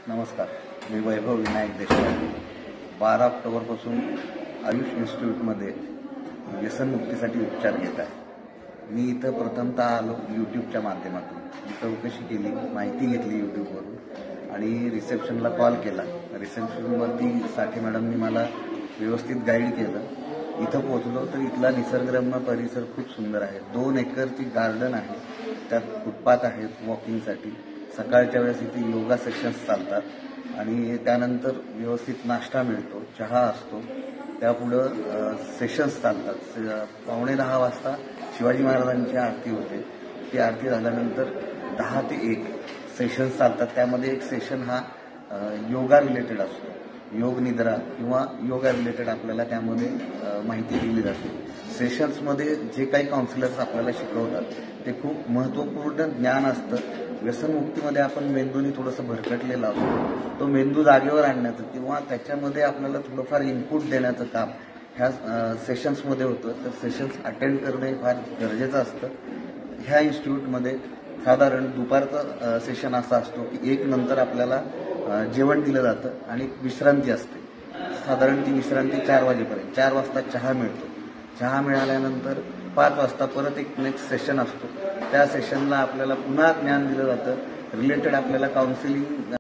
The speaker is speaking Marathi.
नमस्कार, मी वैभव विनायक देशपांडे. 12 ऑक्टोबरपासून आयुष इन्स्टिट्यूटमध्ये व्यसनमुक्तीसाठी उपचार घेत आहे. मी इथं प्रथमतः आलो यूट्यूबच्या माध्यमातून. चौकशी केली, माहिती घेतली यूट्यूबवरून आणि रिसेप्शनला कॉल केला. रिसेप्शनवरती साठे मॅडमनी मला व्यवस्थित गाईड केलं. इथं पोहोचलो तर इथला निसर्गरम्य परिसर खूप सुंदर आहे. 2 एकरची गार्डन आहे, त्यात फुटपाथ आहेत वॉकिंगसाठी. सकाळच्या वेळेस इथे योगा सेशन्स चालतात आणि त्यानंतर व्यवस्थित नाश्ता मिळतो, चहा असतो. त्यापुढं सेशन्स चालतात. 9:45 वाजता शिवाजी महाराजांची आरती होते. ती आरती झाल्यानंतर 10 ते 1 सेशन्स चालतात. त्यामध्ये एक सेशन हा योगा रिलेटेड असतो. योग निद्रा किंवा योगा रिलेटेड आपल्याला त्यामध्ये माहिती दिली जाते. सेशन्समध्ये जे काही काउन्सिलर्स आपल्याला शिकवतात ते खूप महत्त्वपूर्ण ज्ञान असतं. व्यसनमुक्तीमध्ये आपण मेंदूने थोडंसं भरकटलेला असतो. तो मेंदू जागेवर आणण्याचं किंवा त्याच्यामध्ये आपल्याला थोडंफार इनपुट देण्याचं काम ह्या सेशन्समध्ये होतं. तर सेशन्स अटेंड करणे फार गरजेचं असतं. ह्या इन्स्टिट्यूटमध्ये साधारण दुपारचा सेशन असा असतो की 1 नंतर आपल्याला जेवण दिलं जातं आणि विश्रांती असते. साधारण ती विश्रांती 4 वाजेपर्यंत. 4 वाजता चहा मिळतो. चहा मिळाल्यानंतर 5 वाजता परत एक नेक्स्ट सेशन असतो. त्या सेशनला आपल्याला पुन्हा ज्ञान दिलं जातं. रिलेटेड आपल्याला काउन्सिलिंग